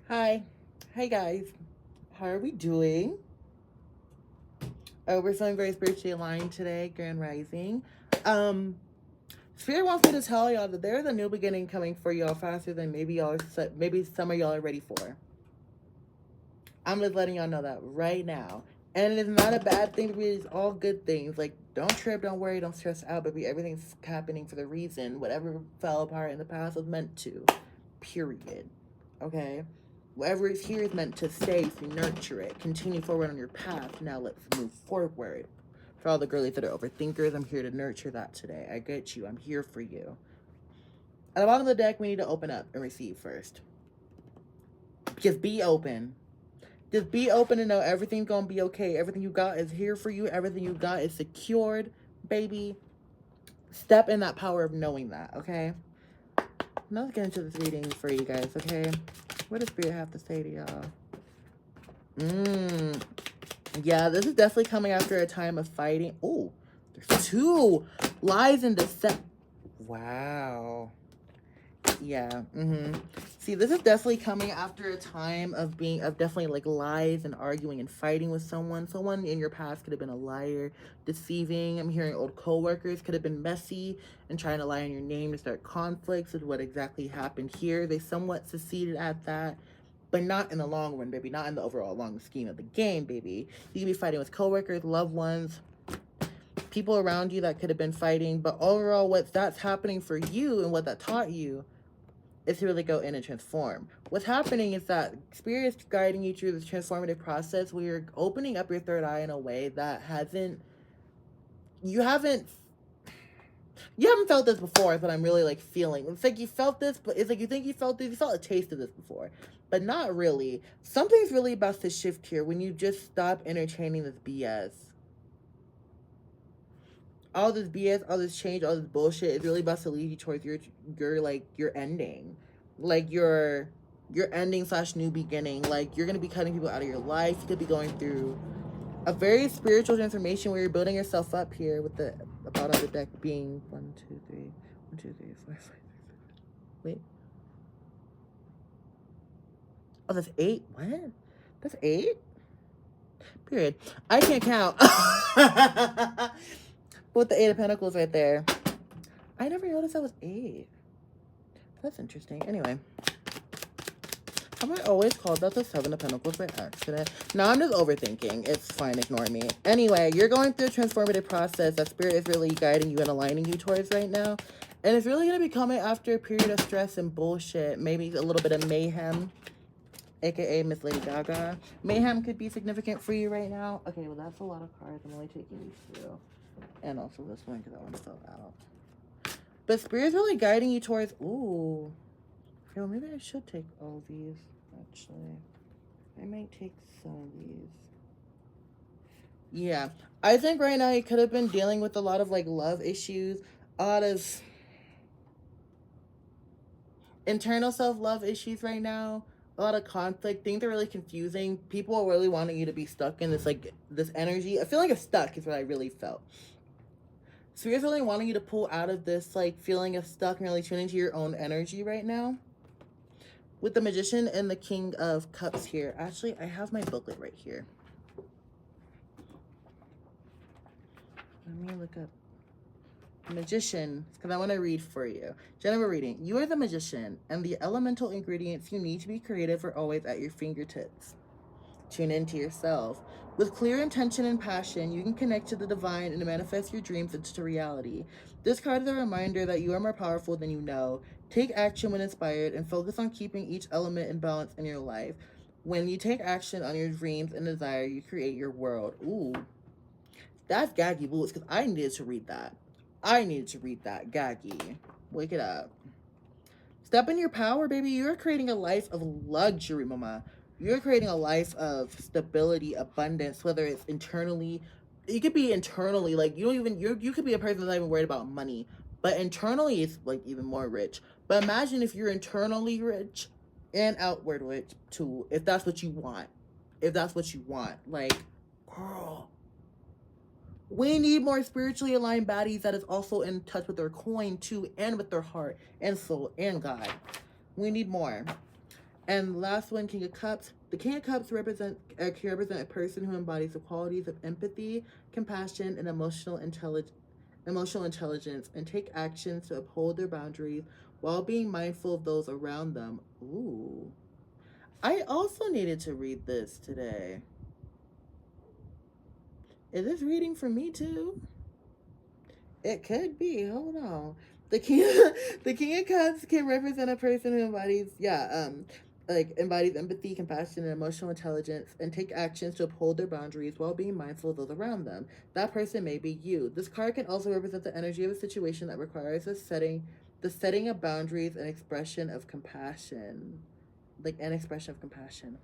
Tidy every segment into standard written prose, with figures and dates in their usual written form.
Hi. Hey guys. How are we doing? Oh, we're feeling very spiritually aligned today, Grand Rising. Um, Spirit wants me to tell y'all that there's a new beginning coming for y'all faster than maybe some of y'all are ready for. I'm just letting y'all know that right now. And it is not a bad thing to be, it's all good things. Like, don't trip, don't worry, don't stress out, baby. Everything's happening for the reason. Whatever fell apart in the past was meant to. Period. Okay? Whatever is here is meant to stay, so nurture it. Continue forward on your path. Now let's move forward. For all the girlies that are overthinkers, I'm here to nurture that today. I get you. I'm here for you. At the bottom of the deck, we need to open up and receive first. Just be open. Just be open and know everything's gonna be okay. Everything you got is here for you. Everything you got is secured, baby. Step in that power of knowing that, okay? Now let's get into this reading for you guys, okay? What does Spirit have to say to y'all? Yeah, this is definitely coming after a time of fighting. Oh, there's two lies and deception. Wow. Yeah. See, this is definitely coming after a time of definitely like lies and arguing and fighting with someone. Someone in your past could have been a liar, deceiving. I'm hearing old coworkers could have been messy and trying to lie on your name to start conflicts with what exactly happened here. They somewhat succeeded at that, but not in the long run, baby. Not in the overall long scheme of the game, baby. You could be fighting with coworkers, loved ones, people around you that could have been fighting, but overall, what that's happening for you and what that taught you is to really go in and transform. What's happening is that Spirit is guiding you through this transformative process where you're opening up your third eye in a way that you haven't felt this before, but I'm really like feeling. It's like you felt this, but it's like you think you felt this, you felt a taste of this before, but not really. Something's really about to shift here when you just stop entertaining this BS. All this BS, all this change, all this bullshit is really about to lead you towards your ending, like your ending slash new beginning. Like you're gonna be cutting people out of your life. You could be going through a very spiritual transformation where you're building yourself up here with the bottom of the deck being 1, 2, 3, 1, 2, 3, 4, 5, 6, 7. Wait. Oh, that's 8. What? That's 8. Period. I can't count. With the 8 of Pentacles right there. I never noticed that was 8. That's interesting. Anyway. Have I always called that the 7 of Pentacles by accident? No, I'm just overthinking. It's fine. Ignore me. Anyway, you're going through a transformative process that Spirit is really guiding you and aligning you towards right now. And it's really going to be coming after a period of stress and bullshit. Maybe a little bit of mayhem, aka Miss Lady Gaga. Mayhem could be significant for you right now. Okay, well, that's a lot of cards. I'm only taking these 2. And also this one because that one fell out. But Spirit's really guiding you towards... Ooh. Yo, maybe I should take all of these, actually. I might take some of these. Yeah. I think right now you could have been dealing with a lot of, like, love issues. A lot of internal self-love issues right now. A lot of conflict. Things are really confusing. People are really wanting you to be stuck in this, like, this energy. I feel like it's stuck is what I really felt. Spirit's really wanting you to pull out of this, like, feeling of stuck and really tune into your own energy right now. With the Magician and the King of Cups here. Actually, I have my booklet right here. Let me look up Magician, because I want to read for you. General reading. You are the magician, and the elemental ingredients you need to be creative are always at your fingertips. Tune into yourself. With clear intention and passion, you can connect to the divine and manifest your dreams into reality. This card is a reminder that you are more powerful than you know. Take action when inspired and focus on keeping each element in balance in your life. When you take action on your dreams and desire, you create your world. Ooh, that's Gaggy Bullets, because I needed to read that. Gaggy. Wake it up. Step in your power, baby. You're creating a life of luxury, mama. You're creating a life of stability, abundance, whether it's internally. You could be internally, like, you could be a person that's not even worried about money. But internally, it's, like, even more rich. But imagine if you're internally rich and outward rich, too, if that's what you want. Like, girl. We need more spiritually aligned baddies that is also in touch with their coin too, and with their heart and soul and God. We need more. And last one, King of Cups. The King of Cups can represent a person who embodies the qualities of empathy, compassion, and emotional intelligence, and take actions to uphold their boundaries while being mindful of those around them. Ooh. I also needed to read this today. Is this reading for me too? It could be. Hold on. The king, the King of Cups can represent a person who embodies empathy, compassion, and emotional intelligence, and take actions to uphold their boundaries while being mindful of those around them. That person may be you. This card can also represent the energy of a situation that requires the setting of boundaries and expression of compassion, like an expression of compassion.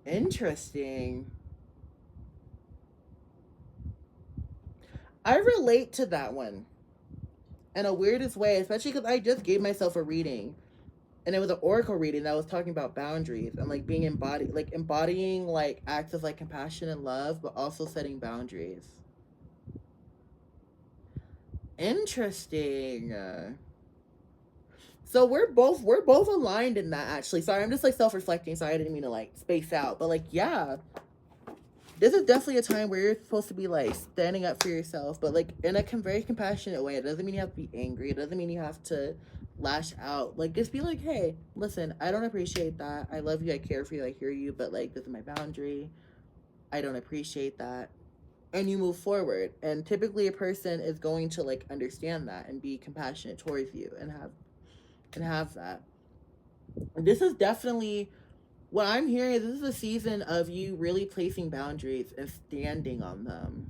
Interesting. I relate to that one in a weirdest way, especially because I just gave myself a reading, and it was an oracle reading that was talking about boundaries and like being embodying like acts of like compassion and love, but also setting boundaries. Interesting. So we're both aligned in that actually. Sorry, I'm just like self-reflecting, so I didn't mean to like space out, but like yeah, this is definitely a time where you're supposed to be like standing up for yourself, but like in a very compassionate way. It doesn't mean you have to be angry. It doesn't mean you have to lash out. Like just be like, hey, listen, I don't appreciate that. I love you. I care for you. I hear you, but like this is my boundary. I don't appreciate that. And you move forward. And typically a person is going to like understand that and be compassionate towards you and have that. This is definitely what I'm hearing is this is a season of you really placing boundaries and standing on them.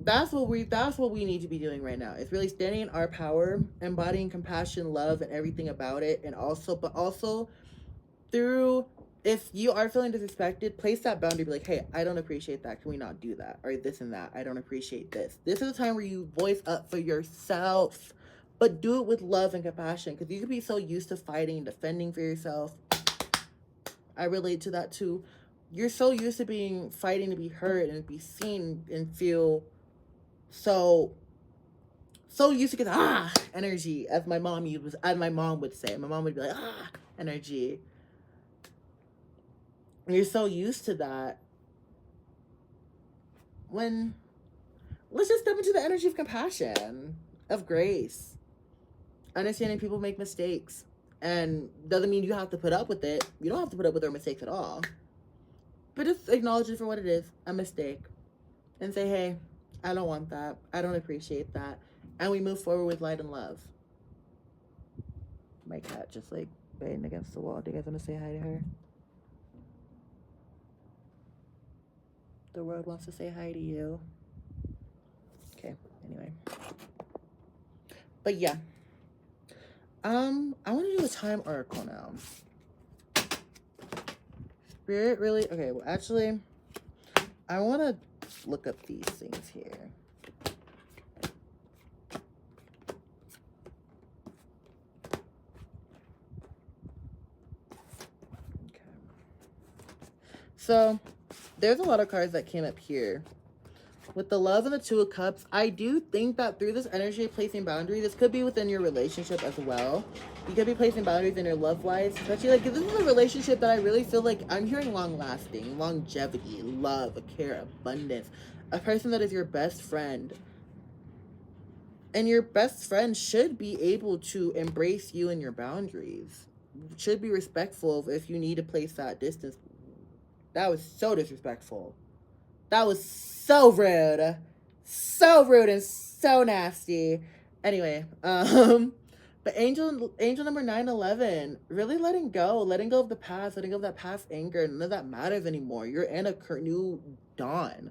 That's what we need to be doing right now. It's really standing in our power, embodying compassion, love, and everything about it, and also through if you are feeling disrespected, place that boundary. Be like, hey, I don't appreciate that. Can we not do that? Or this and that. I don't appreciate this. This is a time where you voice up for yourself, but do it with love and compassion. Because you could be so used to fighting and defending for yourself. I relate to that too. You're so used to being fighting to be heard and be seen and feel so used to get energy, as my mom would say. My mom would be like energy. And you're so used to that. When let's just step into the energy of compassion, of grace, understanding people make mistakes, and doesn't mean you have to put up with it. You don't have to put up with their mistakes at all, but just acknowledge it for what it is, a mistake, and say, hey, I don't want that. I don't appreciate that. And we move forward with light and love. My cat just like banging against the wall. Do you guys want to say hi to her? The world wants to say hi to you. Okay, anyway. But yeah. I want to do a time oracle now. Spirit really... Okay, well, actually, I want to look up these things here. Okay. So, there's a lot of cards that came up here. With the Love and the Two of Cups, I do think that through this energy of placing boundaries, this could be within your relationship as well. You could be placing boundaries in your love life, especially like, this is a relationship that I really feel like I'm hearing long-lasting, longevity, love, care, abundance. A person that is your best friend. And your best friend should be able to embrace you and your boundaries. Should be respectful if you need to place that distance. That was so disrespectful. That was so rude. So rude and so nasty. Anyway, but angel number 911, really letting go of the past, letting go of that past anger. None of that matters anymore. You're in a new dawn,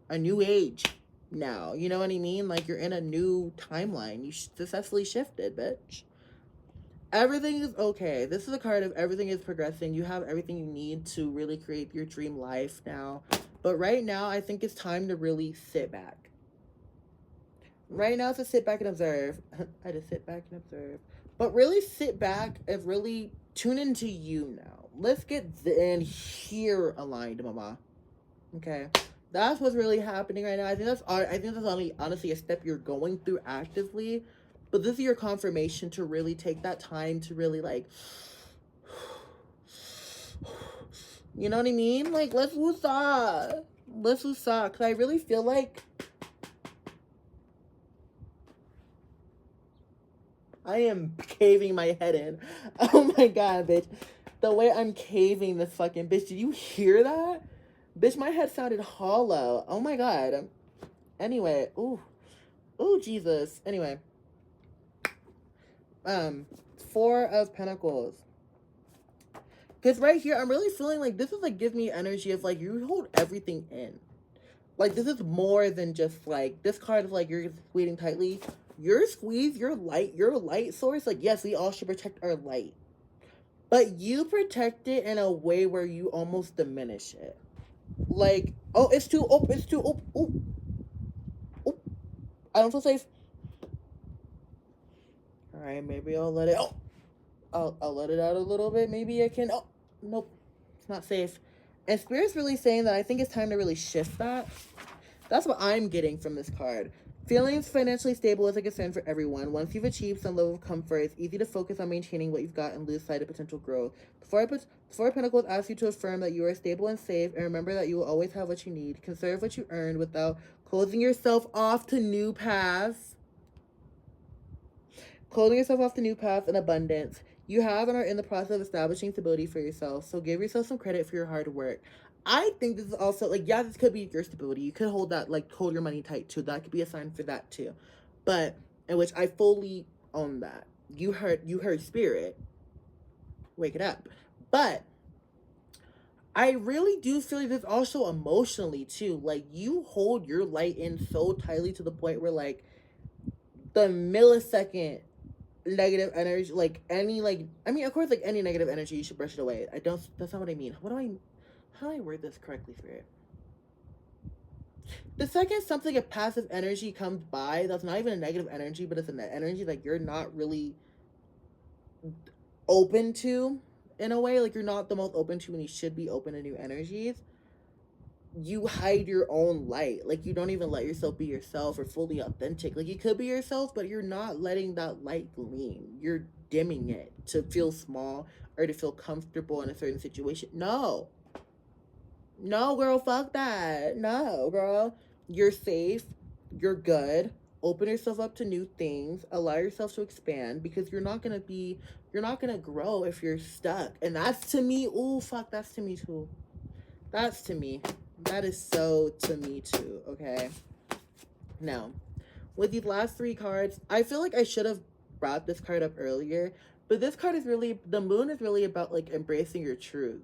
a new age now. You know what I mean? Like, you're in a new timeline. You successfully shifted, bitch. Everything is okay. This is a card of everything is progressing. You have everything you need to really create your dream life now. But right now, I think it's time to really sit back. Right now, it's to sit back and observe. I just sit back and observe. But really sit back and really tune into you now. Let's get in here aligned, mama. Okay? That's what's really happening right now. I think that's honestly a step you're going through actively. But this is your confirmation to really take that time to really like, you know what I mean? Like, let's woosah. Let's woosah. Because I really feel like I am caving my head in. Oh my god, bitch. The way I'm caving this fucking bitch. Did you hear that? Bitch, my head sounded hollow. Oh my god. Anyway, ooh. Ooh, Jesus. Anyway. 4 of Pentacles. Because right here, I'm really feeling like this is like give me energy of like you hold everything in. Like this is more than just like this card is like you're squeezing tightly. Your squeeze, your light source, like yes, we all should protect our light. But you protect it in a way where you almost diminish it. Like, oh, it's too I don't feel safe. Alright, maybe I'll let it I'll let it out a little bit. Maybe I can nope. It's not safe. And Spirit's really saying that I think it's time to really shift that. That's what I'm getting from this card. Feeling financially stable is a concern for everyone. Once you've achieved some level of comfort, it's easy to focus on maintaining what you've got and lose sight of potential growth. Four of Pentacles asks you to affirm that you are stable and safe, and remember that you will always have what you need. Conserve what you earned without closing yourself off to new paths. Closing yourself off to new paths and abundance. You have and are in the process of establishing stability for yourself, so give yourself some credit for your hard work. I think this is also, like, yeah, this could be your stability. You could hold that, like, hold your money tight, too. That could be a sign for that, too. But, in which I fully own that. You heard Spirit. Wake it up. But, I really do feel like this also emotionally, too. Like, you hold your light in so tightly to the point where, like, the millisecond negative energy, like, any, like, I mean, of course, like, any negative energy, you should brush it away. That's not what I mean. How do I word this correctly for it? The second something of passive energy comes by, that's not even a negative energy, but it's an energy like you're not really open to, in a way, like you're not the most open to when you should be open to new energies. You hide your own light. Like you don't even let yourself be yourself or fully authentic. Like you could be yourself, but you're not letting that light gleam. You're dimming it to feel small or to feel comfortable in a certain situation. No, girl, fuck that. No, girl. You're safe. You're good. Open yourself up to new things. Allow yourself to expand because you're not going to grow if you're stuck. And that's to me. Ooh, fuck, that's to me too. That's to me. That is so to me too, okay? Now, with these last 3 cards, I feel like I should have brought this card up earlier, but this card is really, the moon is really about like embracing your truth.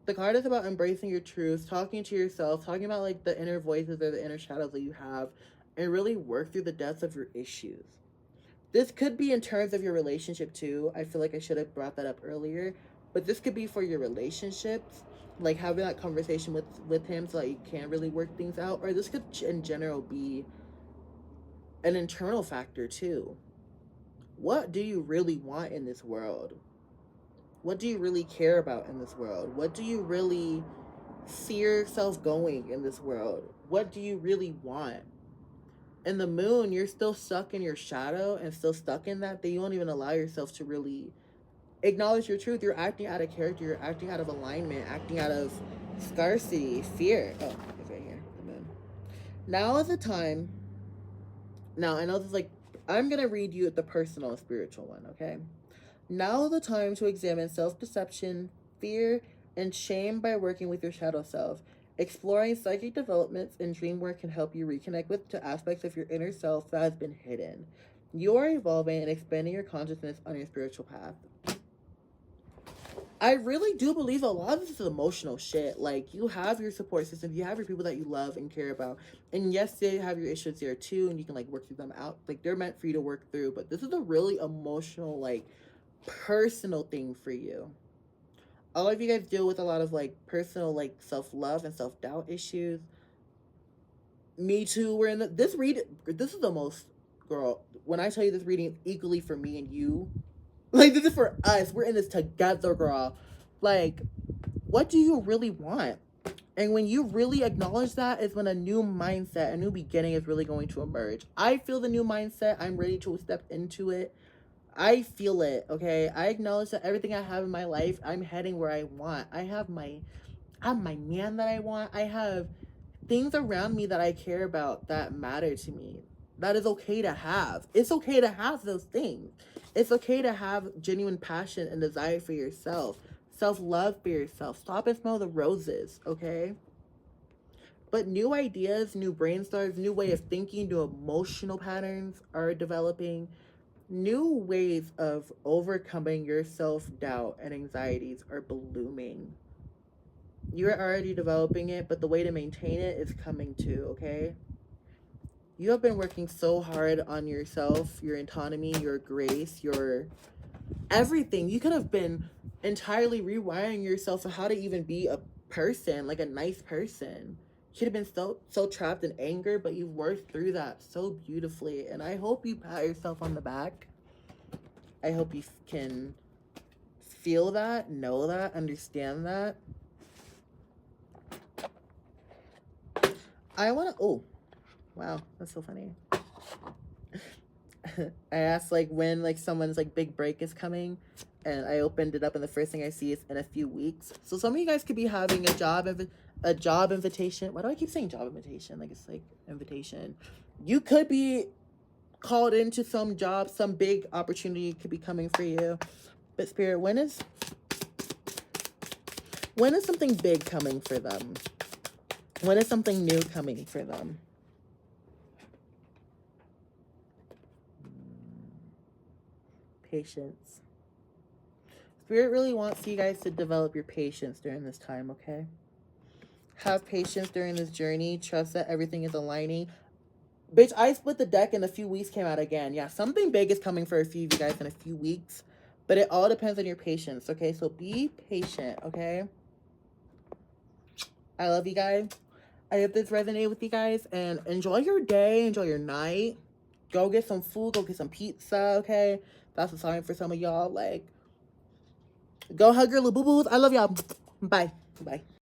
The card is about embracing your truth, talking to yourself, talking about like the inner voices or the inner shadows that you have, and really work through the depths of your issues. This could be in terms of your relationship too. I feel like I should have brought that up earlier, but this could be for your relationships, like having that conversation with him so that you can really work things out. Or this could in general be an internal factor too. What do you really want in this world? What do you really care about in this world? What do you really see yourself going in this world? What do you really want? In the moon, you're still stuck in your shadow and still stuck in that you won't even allow yourself to really acknowledge your truth. You're acting out of character. You're acting out of alignment, acting out of scarcity, fear. Oh, it's right here. The moon. Now is the time. Now, I know this is like, I'm going to read you the personal and spiritual one, okay? Now is the time to examine self-deception, fear, and shame by working with your shadow self. Exploring psychic developments and dream work can help you reconnect to aspects of your inner self that has been hidden. You are evolving and expanding your consciousness on your spiritual path. I really do believe a lot of this is emotional shit. Like, you have your support system, you have your people that you love and care about. And yes, they have your issues there too, and you can, like, work through them out. Like, they're meant for you to work through. But this is a really emotional, like, personal thing for you. All of you guys deal with a lot of like personal like self-love and self-doubt issues. Me too. We're in this is the most, girl, when I tell you this reading is equally for me and you, like this is for us. We're in this together, girl. Like, what do you really want? And when you really acknowledge that is when a new mindset, a new beginning is really going to emerge. I feel the new mindset. I'm ready to step into it. I feel it, okay? I acknowledge that everything I have in my life, I'm heading where I want. I have my man that I want. I have things around me that I care about that matter to me. That is okay to have. It's okay to have those things. It's okay to have genuine passion and desire for yourself. Self-love for yourself. Stop and smell the roses, okay? But new ideas, new brain starts, new way of thinking, new emotional patterns are developing. New ways of overcoming your self-doubt and anxieties are blooming. You're already developing it, but the way to maintain it is coming too, okay? You have been working so hard on yourself, your autonomy, your grace, your everything. You could have been entirely rewiring yourself for how to even be a person, like a nice person. You could have been so trapped in anger, but you've worked through that so beautifully. And I hope you pat yourself on the back. I hope you can feel that, know that, understand that. I want to, oh, wow, that's so funny. I asked like when like someone's like big break is coming, and I opened it up and the first thing I see is in a few weeks. So some of you guys could be having a job invitation. Why do I keep saying job invitation? Like it's like invitation. You could be called into some job, some big opportunity could be coming for you. But Spirit, when is something big coming for them? When is something new coming for them? Patience. Spirit really wants you guys to develop your patience during this time, okay? Have patience during this journey. Trust that everything is aligning. Bitch, I split the deck and a few weeks came out again. Yeah, something big is coming for a few of you guys in a few weeks. But it all depends on your patience, okay? So be patient, okay? I love you guys. I hope this resonated with you guys. And enjoy your day. Enjoy your night. Go get some food. Go get some pizza, okay? That's a sign for some of y'all. Like, go hug your little boo-boos. I love y'all. Bye. Bye.